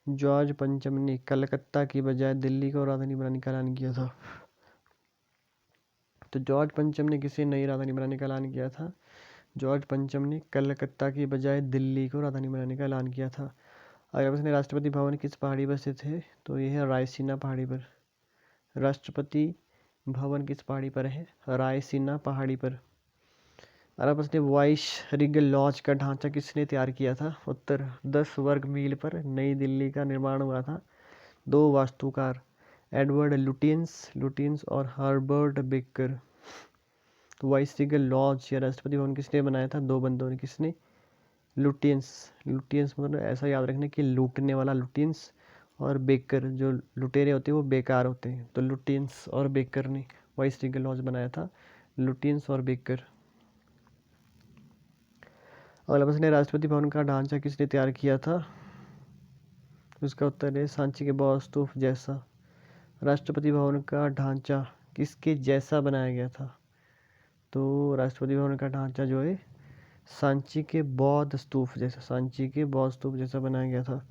जॉर्ज पंचम ने कलकत्ता की बजाय दिल्ली को राजधानी बनाने का ऐलान किया था। तो जॉर्ज पंचम ने किसे नई राजधानी बनाने का ऐलान किया था? जॉर्ज पंचम ने कलकत्ता की बजाय दिल्ली को राजधानी बनाने का ऐलान किया था। अरब ने राष्ट्रपति भवन किस पहाड़ी पर स्थित है? तो यह है रायसीना पहाड़ी पर। राष्ट्रपति भवन किस पहाड़ी पर है? रायसीना पहाड़ी पर। अरब ने वाइस रीगल लॉज का ढांचा किसने तैयार किया था? उत्तर 10 वर्ग मील पर नई दिल्ली का निर्माण हुआ था। 2 वास्तुकार एडवर्ड लुटियंस और हर्बर्ट बेकर। तो वाइस रीगल लॉज या राष्ट्रपति भवन किसने बनाया था? 2 बंदों ने। किसने? लुटियंस मतलब ऐसा याद रखना कि लूटने वाला लुटियंस, और बेकर जो लुटेरे होते हैं वो बेकार होते हैं। तो लुटियंस और बेकर ने वाइस रीगल लॉज बनाया था। लुटियंस और बेकर। और ने राष्ट्रपति भवन का ढांचा किसने तैयार किया था? उसका उत्तर है सांची के वास्तुफ जैसा। राष्ट्रपति भवन का ढांचा किसके जैसा बनाया गया था? तो राष्ट्रपति भवन का ढांचा जो है सांची के बौद्ध स्तूप जैसा, सांची के बौद्ध स्तूप जैसा बनाया गया था।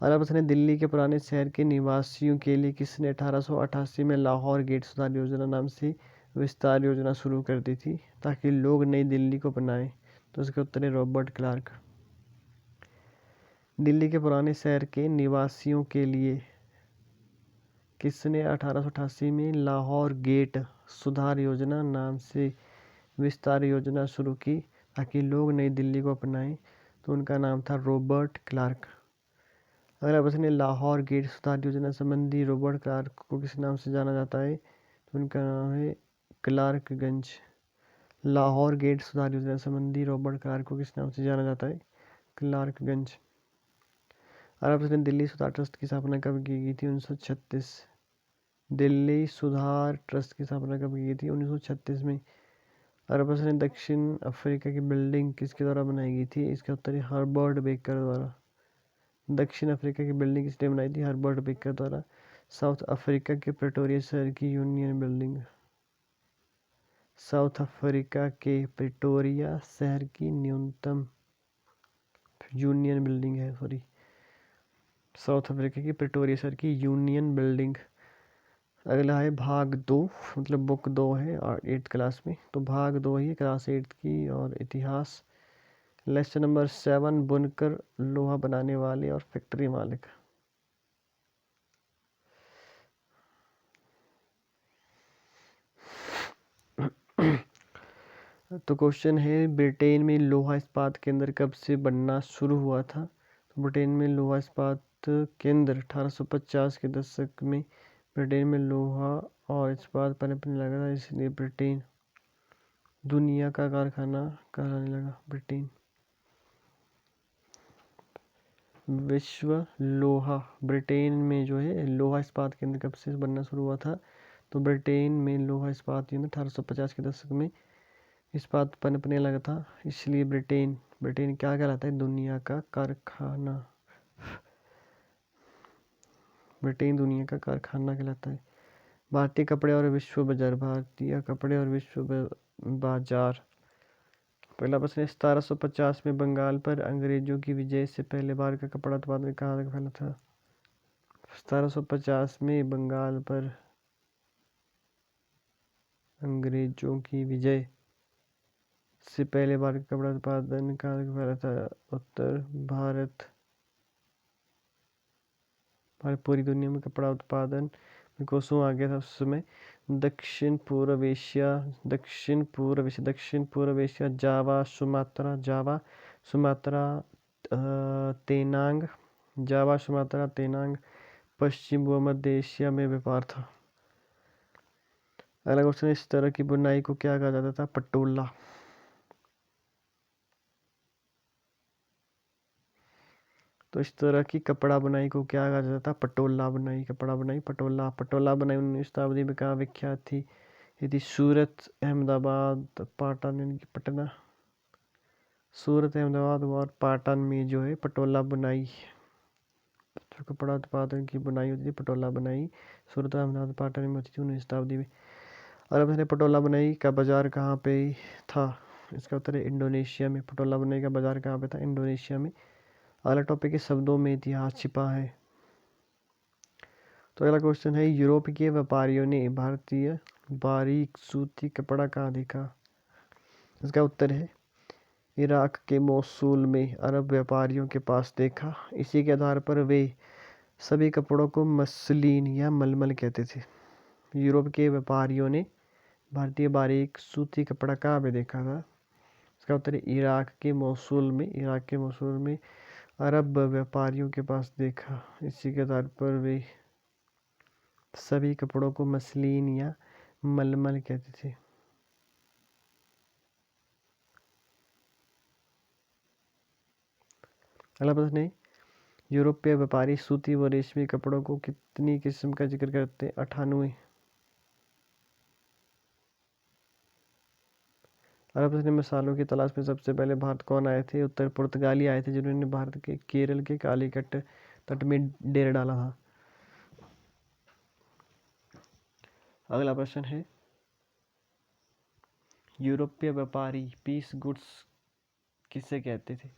अरब ने दिल्ली के पुराने शहर के निवासियों के लिए किसने 1888 में लाहौर गेट सुधार योजना नाम से विस्तार योजना शुरू कर दी थी, ताकि लोग नई दिल्ली को अपनाएं? तो उसके उत्तर है रॉबर्ट क्लार्क। दिल्ली के पुराने शहर के निवासियों के लिए किसने 1888 में लाहौर गेट सुधार योजना नाम से विस्तार योजना शुरू की, ताकि लोग नई दिल्ली को अपनाएं? तो उनका नाम था रॉबर्ट क्लार्क। अगर आप ने लाहौर गेट सुधार योजना संबंधी रॉबर्ट क्लार्क को किस नाम से जाना जाता है? तो उनका नाम है क्लार्कगंज। लाहौर गेट सुधार योजना संबंधी रॉबर्ट क्लार्क को किस नाम से जाना जाता है? क्लार्कगंज। अरब ने दिल्ली सुधार ट्रस्ट की स्थापना कब की गई थी? 1936। दिल्ली सुधार ट्रस्ट की स्थापना कब की गई थी? 1936 में। अरब ने दक्षिण अफ्रीका की बिल्डिंग किसके द्वारा बनाई गई थी? इसका उत्तर है हर्बर्ट बेकर द्वारा। दक्षिण अफ्रीका की बिल्डिंग किसने बनाई थी? हर्बर्ट बेकर द्वारा। साउथ अफ्रीका के प्रिटोरिया शहर की यूनियन बिल्डिंग। साउथ अफ्रीका के प्रिटोरिया शहर की न्यूनतम यूनियन बिल्डिंग है, सॉरी, साउथ अफ्रीका की प्रिटोरिया शहर की यूनियन बिल्डिंग। अगला है भाग 2, मतलब बुक 2 है 8th क्लास में, तो भाग 2 ही क्लास 8 की और इतिहास। लेसन नंबर 7 बुनकर लोहा बनाने वाले और फैक्ट्री मालिक। तो क्वेश्चन है ब्रिटेन में लोहा इस्पात केंद्र कब से बनना शुरू हुआ था? तो ब्रिटेन में लोहा इस्पात केंद्र 1850 के दशक में ब्रिटेन में लोहा और इस्पात पनपने लगा था, इसलिए ब्रिटेन दुनिया का कारखाना कहलाने लगा। ब्रिटेन विश्व लोहा, ब्रिटेन में जो है लोहा इस्पात केंद्र कब से बनना शुरू हुआ था? तो ब्रिटेन में लोहा इस्पात केंद्र 1850 के दशक में इस्पात पनपने लगा था, इसलिए ब्रिटेन क्या कहलाता है? दुनिया का कारखाना। ब्रिटेन दुनिया का कारखाना कहलाता है। भारतीय कपड़े और विश्व बाजार। भारतीय कपड़े और विश्व बाजार पहला प्रश्न है 1750 में बंगाल पर अंग्रेजों की विजय से पहले भारत का कपड़ा उत्पादन कहाँ तक फैला था? 1750 में बंगाल पर अंग्रेजों की विजय से पहले भारत का कपड़ा उत्पादन कहाँ तक फैला था? उत्तर भारत पूरी दुनिया में कपड़ा उत्पादन में कोसों आगे था उस समय। दक्षिण पूर्व एशिया, जावा सुमात्रा तेनांग, पश्चिम व मध्य एशिया में व्यापार था। अगला क्वेश्चन, इस तरह की बुनाई को क्या कहा जाता था? पटोला। तो इस तरह की कपड़ा बुनाई को क्या कहा जाता था? पटोला बुनाई, कपड़ा बुनाई, पटोला। पटोला बुनाई 19वीं शताब्दी में कहाँ विख्यात थी? ये थी सूरत, अहमदाबाद, पाटन, यानी कि पटना। सूरत, अहमदाबाद और पाटन में जो है पटोला बुनाई, जो कपड़ा उत्पादन की बुनाई होती थी, पटोला बुनाई सूरत, अहमदाबाद, पाटन में होती थी 19वीं शताब्दी में। और अब पटोला बुनाई का बाजार कहाँ पे था? इसका उत्तर है इंडोनेशिया में। पटोला बुनाई का बाजार कहाँ पे था? इंडोनेशिया में। अगला टॉपिक है शब्दों में इतिहास छिपा है। तो अगला क्वेश्चन है यूरोप के व्यापारियों ने भारतीय बारीक सूती कपड़ा कहाँ देखा? इसका उत्तर है इराक के मोसूल में अरब व्यापारियों के पास देखा। इसी के आधार पर वे सभी कपड़ों को मसलिन या मलमल कहते थे। यूरोप के व्यापारियों ने भारतीय बारीक सूती कपड़ा कहाँ पे देखा था? इसका उत्तर है इराक के मोसूल में अरब व्यापारियों के पास देखा। इसी के आधार पर वे सभी कपड़ों को मसलिन या मलमल कहते थे। अगला प्रश्न है यूरोपीय व्यापारी सूती व रेशमी कपड़ों को कितनी किस्म का जिक्र करते हैं? 98। अगला प्रश्न, मसालों की तलाश में सबसे पहले भारत कौन आए थे? उत्तर पुर्तगाली आए थे, जिन्होंने भारत के केरल के कालीकट तट में डेरा डाला था। अगला प्रश्न है यूरोपीय व्यापारी पीस गुड्स किसे कहते थे?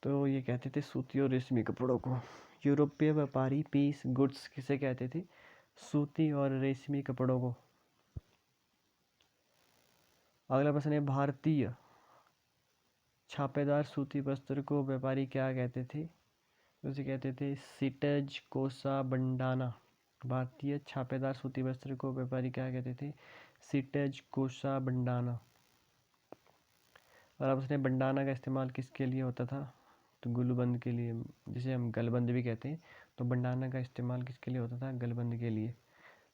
तो ये कहते थे सूती और रेशमी कपड़ों को। यूरोपीय व्यापारी पीस गुड्स किसे कहते थे? सूती और रेशमी कपड़ों को। अगला प्रश्न है भारतीय छापेदार सूती वस्त्र को व्यापारी क्या कहते थे? उसे कहते थे सिटज कोसा बंडाना। भारतीय छापेदार सूती वस्त्र को व्यापारी क्या कहते थे? सिटज कोसा बंडाना। और अब उसने बंडाना का इस्तेमाल किसके लिए होता था? तो गुलबंद के लिए, जिसे हम गलबंद भी कहते हैं। तो बंडाना का इस्तेमाल किसके लिए होता था? गलबंद के लिए।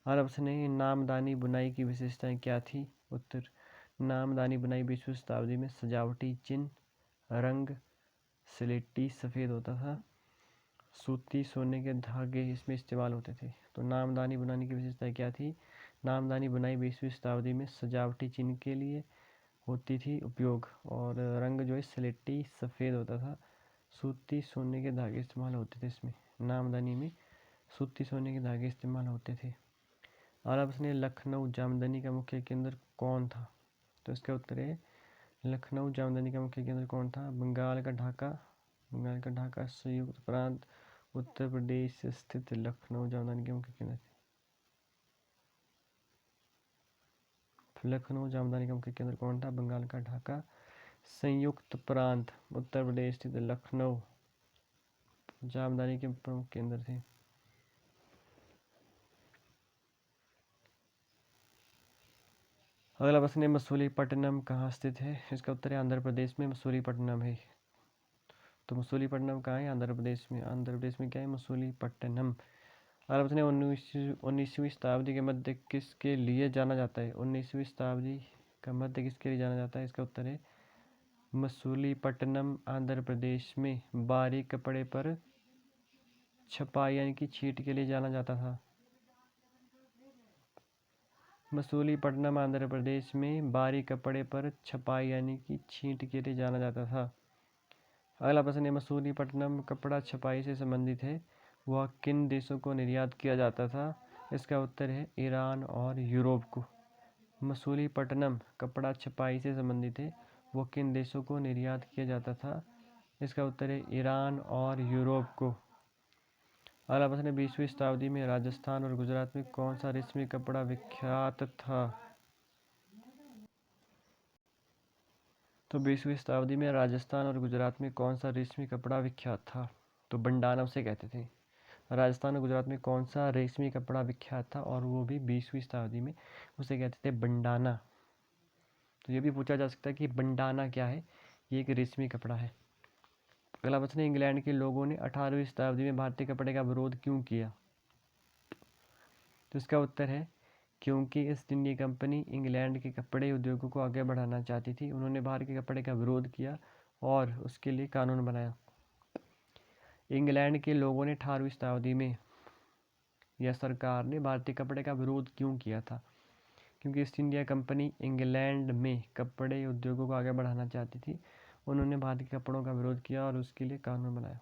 और अब उसने नामदानी बुनाई की विशेषताएं क्या थी? उत्तर, नामदानी बुनाई 20वीं शताब्दी में सजावटी चिन्ह, रंग स्लेटी सफ़ेद होता था, सूती सोने के धागे इसमें इस्तेमाल होते थे। तो नामदानी बुनाने की विशेषता क्या थी? नामदानी बुनाई 20वीं शताब्दी में सजावटी चिन्ह के लिए होती थी उपयोग, और रंग जो है स्लेटी सफ़ेद होता था, सूती सोने के धागे इस्तेमाल होते थे। इसमें नामदानी में सूती सोने के धागे इस्तेमाल होते थे। और अब उसने लखनऊ जामदनी का मुख्य केंद्र कौन था? तो इसका उत्तर है लखनऊ जामदनी का मुख्य केंद्र कौन था? बंगाल का ढाका संयुक्त प्रांत उत्तर प्रदेश स्थित लखनऊ जामदनी के मुख्य केंद्र थे। लखनऊ जामदनी का मुख्य केंद्र कौन था? बंगाल का ढाका संयुक्त प्रांत उत्तर प्रदेश स्थित लखनऊ जामदनी के प्रमुख केंद्र थे। अगला प्रश्न है मसूलीपट्टनम कहाँ स्थित है? इसका उत्तर है आंध्र प्रदेश में मसूलीपट्टनम है। तो मसूलीपट्टनम कहाँ है? आंध्र प्रदेश में। आंध्र प्रदेश में क्या है? मसूलीपट्टनम। अगला प्रश्न है 19वीं शताब्दी के मध्य किसके लिए जाना जाता है? 19वीं शताब्दी का मध्य किसके लिए जाना जाता है? इसका उत्तर है मसूलीपट्टनम आंध्र प्रदेश में बारीक कपड़े पर छपाई यानी कि छींट के लिए जाना जाता था। मसूलीपट्टनम आंध्र प्रदेश में बारीक कपड़े पर छपाई यानी कि छींट के लिए जाना जाता था। अगला प्रश्न है मसूलीपट्टनम कपड़ा छपाई से संबंधित है, वह किन देशों को निर्यात किया जाता था? इसका उत्तर है ईरान और यूरोप को। मसूलीपट्टनम कपड़ा छपाई से संबंधित है, वो किन देशों को निर्यात किया जाता था? इसका उत्तर है ईरान और यूरोप को। अगला प्रश्न है 20वीं शताब्दी में राजस्थान और गुजरात में कौन सा रेशमी कपड़ा विख्यात था? तो 20वीं शताब्दी में राजस्थान और गुजरात में कौन सा रेशमी कपड़ा विख्यात था? तो बंडाना उसे कहते थे। राजस्थान और गुजरात में कौन सा रेशमी कपड़ा विख्यात था, और वो भी 20वीं शताब्दी में? उसे कहते थे बंडाना। तो ये भी पूछा जा सकता है कि बंडाना क्या है? ये एक रेशमी कपड़ा है। अगला प्रश्न है इंग्लैंड के लोगों ने 18वीं शताब्दी में भारतीय कपड़े का विरोध क्यों किया? तो इसका उत्तर है क्योंकि ईस्ट इंडिया कंपनी इंग्लैंड के कपड़े उद्योगों को आगे बढ़ाना चाहती थी। उन्होंने बाहर के कपड़े का विरोध किया और उसके लिए कानून बनाया। इंग्लैंड के लोगों ने 18वीं शताब्दी में या सरकार ने भारतीय कपड़े का विरोध क्यों किया था? क्योंकि ईस्ट इंडिया कंपनी इंग्लैंड में कपड़े उद्योगों को आगे बढ़ाना चाहती थी। उन्होंने भारतीय कपड़ों का विरोध किया और उसके लिए कानून बनाया।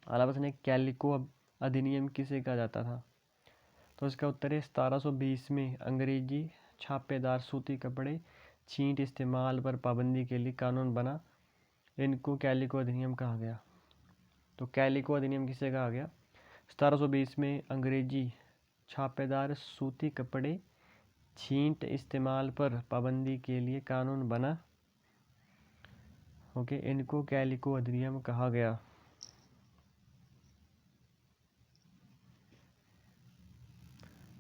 अगला प्रश्न है कैलिको अधिनियम किसे कहा जाता था? तो इसका उत्तर है 1720 में अंग्रेजी छापेदार सूती कपड़े छींट इस्तेमाल पर पाबंदी के लिए कानून बना। इनको कैलिको अधिनियम कहा गया। तो कैलिको अधिनियम किसे कहा गया? 1720 में अंग्रेजी छापेदार सूती कपड़े छींट इस्तेमाल पर पाबंदी के लिए कानून बना। ओके, इनको कैलिको अधिनियम कहा गया।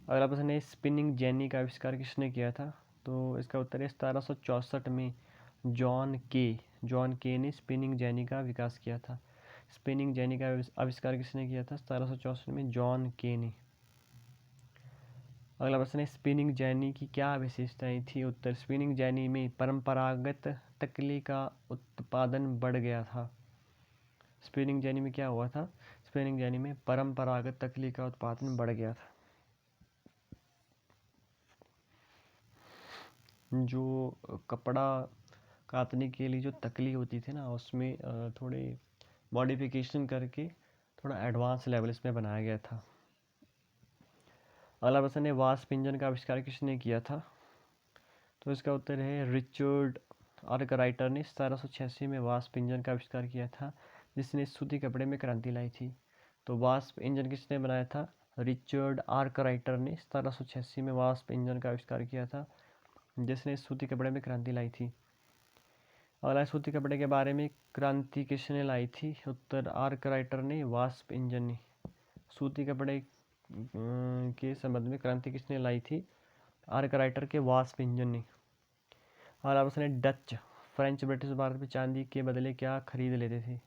अगला प्रश्न है स्पिनिंग जेनी का आविष्कार किसने किया था? तो इसका उत्तर है 1764 में जॉन के ने स्पिनिंग जेनी का विकास किया था। स्पिनिंग जेनी का आविष्कार किसने किया था? 1764 में जॉन के ने। अगला प्रश्न है स्पिनिंग जेनी की क्या विशेषताएं थी? उत्तर स्पिनिंग जेनी में परंपरागत तकली का उत्पादन बढ़ गया था। स्पिनिंग जेनी में क्या हुआ था? स्पिनिंग जेनी में परंपरागत तकली का उत्पादन बढ़ गया था। जो कपड़ा काटने के लिए जो तकली होती थी ना, उसमें थोड़े मॉडिफिकेशन करके थोड़ा एडवांस लेवल इसमें बनाया गया था। अगला प्रश्न है वास्प इंजन का आविष्कार किसने किया था? तो इसका उत्तर है रिचर्ड आर्कराइटर ने 1786 में वास्प इंजन का आविष्कार किया था, जिसने सूती कपड़े में क्रांति लाई थी। तो वास्प इंजन किसने बनाया था? रिचर्ड आर्कराइटर ने 1786 में वास्प इंजन का आविष्कार किया था, जिसने सूती कपड़े में क्रांति लाई थी। अगला सूती कपड़े के बारे में क्रांति किसने लाई थी? उत्तर आर्कराइटर ने, वास्प इंजन ने। सूती कपड़े के संबंध में क्रांति किसने लाई थी? आर्कराइटर के वास्प इंजन ने। अगला प्रश्न है डच फ्रेंच ब्रिटिश भारत में चांदी के बदले क्या खरीद लेते थे?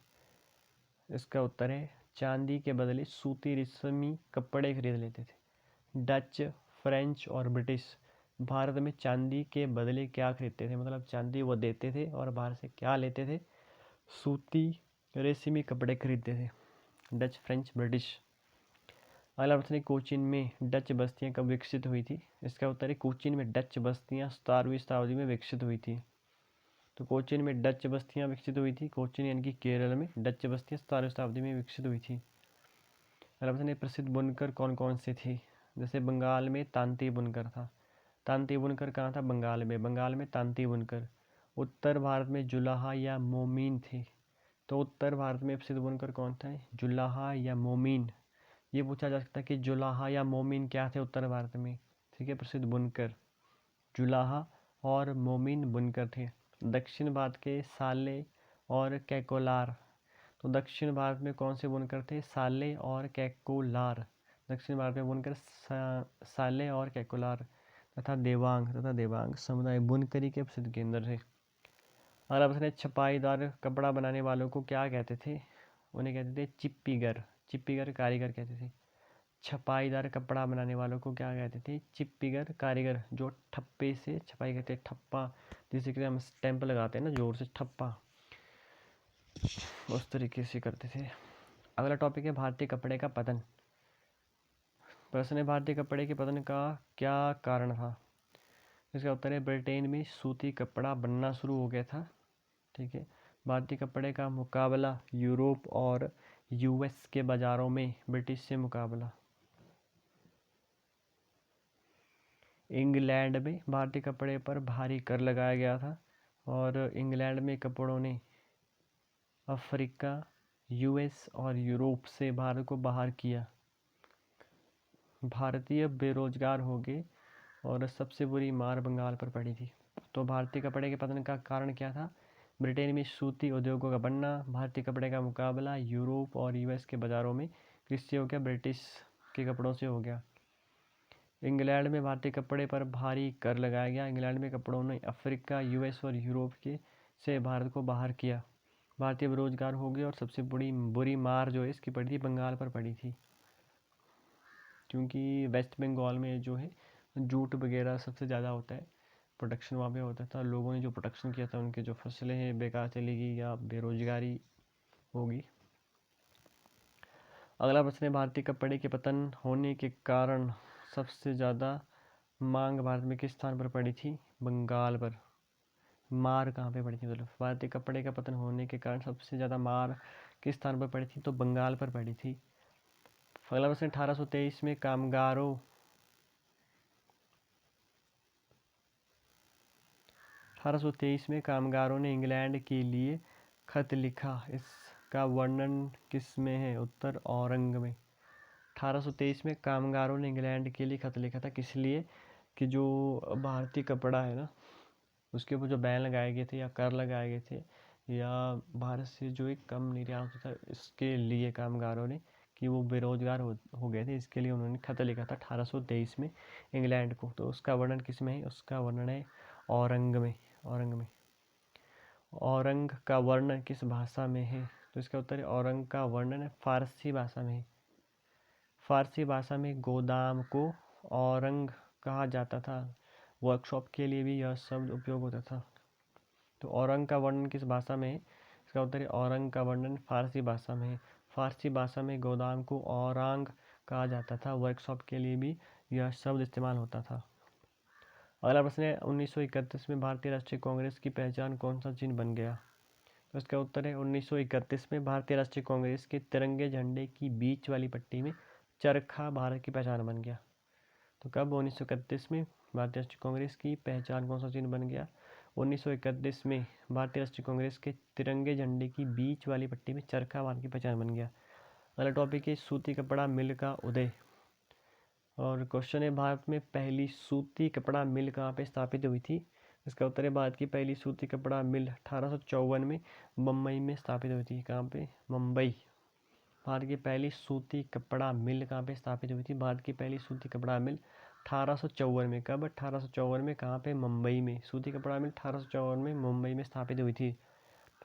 इसका उत्तर है चांदी के बदले सूती रेशमी कपड़े खरीद लेते थे। डच, फ्रेंच और ब्रिटिश भारत में चांदी के बदले क्या खरीदते थे? मतलब चांदी वो देते थे और बाहर से क्या लेते थे? सूती रेशमी कपड़े खरीदते थे। Dutch, French, British. अगला प्रश्न है कोचीन में डच बस्तियां कब विकसित हुई थी? इसका उत्तर है कोचीन में डच बस्तियां 17वीं शताब्दी में विकसित हुई थी। तो कोचीन में डच बस्तियां विकसित हुई थी। कोचीन यानी कि केरल में डच बस्तियां 17वीं शताब्दी में विकसित हुई थी। अगला प्रश्न है प्रसिद्ध बुनकर कौन कौन से थे? जैसे बंगाल में तांती बुनकर था। तांती बुनकर कहाँ था? बंगाल में। बंगाल में तांती बुनकर। उत्तर भारत में जुलाहा या मोमीन थे। तो उत्तर भारत में प्रसिद्ध बुनकर कौन था? जुलाहा या मोमीन। ये पूछा जा सकता है कि जुलाहा या मोमीन क्या थे उत्तर भारत में? ठीक है, प्रसिद्ध बुनकर जुलाहा और मोमीन बुनकर थे। दक्षिण भारत के साले और कैकोलार। तो दक्षिण भारत में कौन से बुनकर थे? साले और कैकोलार। दक्षिण भारत में बुनकर साले और कैकोलार तथा देवांग समुदाय बुनकरी के प्रसिद्ध केंद्र थे। अगला प्रश्न है छपाईदार कपड़ा बनाने वालों को क्या कहते थे? उन्हें कहते थे चिप्पीगर। चिप्पीगर कारीगर कहते थे। छपाईदार कपड़ा बनाने वालों को क्या कहते थे? चिप्पीगर कारीगर। जो ठप्पे से छपाई करते, ठप्पा जिसे कि हम स्टैंप लगाते हैं ना जोर से, ठप्पा, उस तरीके से करते थे। अगला टॉपिक है भारतीय कपड़े का पतन। प्रश्न है भारतीय कपड़े के पतन का क्या कारण था? इसका उत्तर है ब्रिटेन में सूती कपड़ा बनना शुरू हो गया था। ठीक है, भारतीय कपड़े का मुकाबला यूरोप और यूएस के बाज़ारों में ब्रिटिश से मुकाबला। इंग्लैंड में भारतीय कपड़े पर भारी कर लगाया गया था और इंग्लैंड में कपड़ों ने अफ्रीका, यूएस और यूरोप से भारत को बाहर किया। भारतीय बेरोजगार हो गए और सबसे बुरी मार बंगाल पर पड़ी थी। तो भारतीय कपड़े के पतन का कारण क्या था? ब्रिटेन में सूती उद्योगों का बनना, भारतीय कपड़े का मुकाबला यूरोप और यूएस के बाज़ारों में कृषि हो गया, ब्रिटिश के कपड़ों से हो गया। इंग्लैंड में भारतीय कपड़े पर भारी कर लगाया गया। इंग्लैंड में कपड़ों ने अफ्रीका, यूएस और यूरोप के से भारत को बाहर किया। भारतीय बेरोजगार हो गए और सबसे बुरी मार जो है इसकी पड़ी थी बंगाल पर पड़ी थी, क्योंकि वेस्ट बंगाल में जो है जूट वगैरह सबसे ज़्यादा होता है, प्रोडक्शन वहाँ पे होता था। लोगों ने जो प्रोडक्शन किया था उनके जो फसलें हैं बेकार चली गई या बेरोजगारी होगी। अगला प्रश्न है, भारतीय कपड़े के पतन होने के कारण सबसे ज़्यादा मांग भारत में किस स्थान पर पड़ी थी? बंगाल पर। मार कहाँ पे पड़ी थी? मतलब भारतीय कपड़े का पतन होने के कारण सबसे ज़्यादा मार किस स्थान पर पड़ी थी? तो बंगाल पर पड़ी थी। अगला प्रश्न, 1823 में कामगारों ने इंग्लैंड के लिए खत लिखा। इसका वर्णन किस में है? उत्तर औरंग में। 1823 में कामगारों ने इंग्लैंड के लिए खत लिखा था। किस लिए? कि जो भारतीय कपड़ा है ना, उसके ऊपर जो बैन लगाए गए थे या कर लगाए गए थे या भारत से जो एक कम निर्यात होता था, इसके लिए कामगारों ने, कि वो बेरोजगार हो गए थे, इसके लिए उन्होंने खत लिखा था 1823 में इंग्लैंड को। तो उसका वर्णन किस में है? उसका वर्णन है औरंग में। औरंग का वर्णन किस भाषा में है? तो इसका उत्तर है औरंग का वर्णन फारसी भाषा में है। फारसी भाषा में गोदाम को औरंग कहा जाता था। वर्कशॉप के लिए भी यह शब्द उपयोग होता था। तो औरंग का वर्णन किस भाषा में है? इसका उत्तर है औरंग का वर्णन फारसी भाषा में है। फारसी भाषा में गोदाम को औरंग कहा जाता था। वर्कशॉप के लिए भी यह शब्द इस्तेमाल होता था। अगला प्रश्न है, 1931 में भारतीय राष्ट्रीय कांग्रेस की पहचान कौन सा चिन्ह बन गया? तो इसका उत्तर है 1931 में भारतीय राष्ट्रीय कांग्रेस के तिरंगे झंडे की बीच वाली पट्टी में चरखा भारत की पहचान बन गया। तो कब? 1931 में भारतीय राष्ट्रीय कांग्रेस की पहचान कौन सा चिन्ह बन गया? 1931 में भारतीय राष्ट्रीय कांग्रेस के तिरंगे झंडे की बीच वाली पट्टी में चरखा भारत की पहचान बन गया। अगला टॉपिक है सूती कपड़ा मिल का उदय। और क्वेश्चन है, भारत में पहली सूती कपड़ा मिल कहाँ पे स्थापित हुई थी? इसका उत्तर है भारत की पहली सूती कपड़ा मिल 1854 में मुंबई में स्थापित हुई थी। कहाँ पे? मुंबई। भारत की पहली सूती कपड़ा मिल कहाँ पे स्थापित हुई थी? भारत की पहली सूती कपड़ा मिल 1854 में। कब? 1854 में। कहाँ पे? मुंबई में। सूती कपड़ा मिल 1854 में मुंबई में स्थापित हुई थी।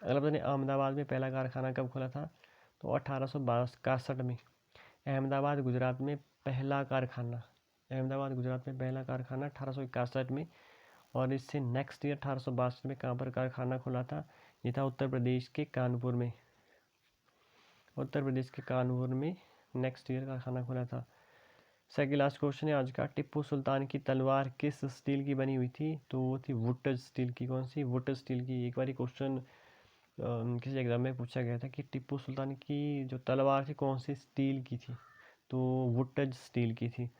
अगला प्रश्न, अहमदाबाद में पहला कारखाना कब खुला था? तो 1862 में। अहमदाबाद गुजरात में पहला कारखाना 1861 में। और इससे नेक्स्ट ईयर 1862 में कहाँ पर कारखाना खुला था? ये था उत्तर प्रदेश के कानपुर में। नेक्स्ट ईयर कारखाना खुला था। सेकंड लास्ट क्वेश्चन है आज का, टिप्पू सुल्तान की तलवार किस स्टील की बनी हुई थी? तो वो थी वुड स्टील की। कौन सी? वुड स्टील की। एक बार क्वेश्चन किसी एग्जाम में पूछा गया था कि टिप्पू सुल्तान की जो तलवार थी कौन सी स्टील की थी? तो वुड स्टील की थी।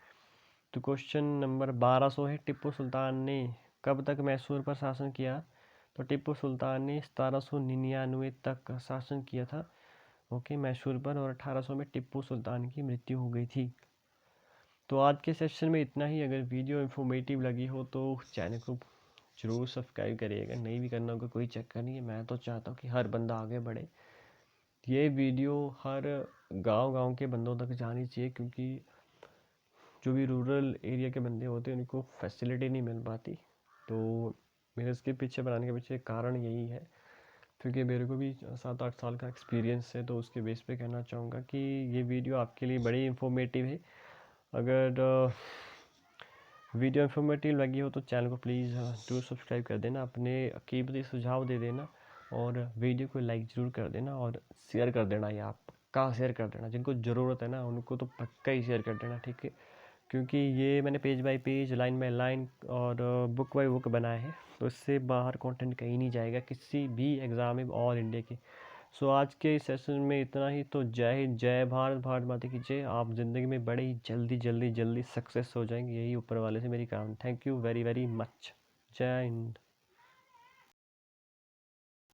तो क्वेश्चन नंबर 1200 है, टिप्पू सुल्तान ने कब तक मैसूर पर शासन किया? तो टिप्पू सुल्तान ने 1799 तक शासन किया था मैसूर पर, और 1800 में टिप्पू सुल्तान की मृत्यु हो गई थी। तो आज के सेशन में इतना ही। अगर वीडियो इन्फॉर्मेटिव लगी हो तो चैनल को जरूर सब्सक्राइब करिएगा। नहीं भी करना होगा कोई चक्कर नहीं है, मैं तो चाहता हूँ कि हर बंदा आगे बढ़े। ये वीडियो हर गांव के बंदों तक जानी चाहिए, क्योंकि जो भी रूरल एरिया के बंदे होते हैं उनको फैसिलिटी नहीं मिल पाती। तो मेरे इसके पीछे बनाने के पीछे कारण यही है, क्योंकि मेरे को भी 7-8 साल का एक्सपीरियंस है। तो उसके बेस पे कहना चाहूँगा कि ये वीडियो आपके लिए बड़ी इन्फॉर्मेटिव है। अगर वीडियो इन्फॉर्मेटिव लगी हो तो चैनल को प्लीज़ जरूर सब्सक्राइब कर देना, अपने कीमती सुझाव दे देना, और वीडियो को लाइक ज़रूर कर देना और शेयर कर देना। या पक्का शेयर कर देना, जिनको ज़रूरत है ना उनको तो पक्का ही शेयर कर देना, ठीक है? क्योंकि ये मैंने page bye page, line by line और बुक बाय बुक बनाए हैं, तो इससे बाहर कंटेंट कहीं नहीं जाएगा किसी भी एग्ज़ाम में ऑल इंडिया के। सो आज के सेशन में इतना ही। तो जय हिंद, जय भारत, भारत माता की जय। आप ज़िंदगी में बड़े ही जल्दी जल्दी जल्दी सक्सेस हो जाएंगे, यही ऊपर वाले से मेरी काम। Thank you very very much. जय हिंद।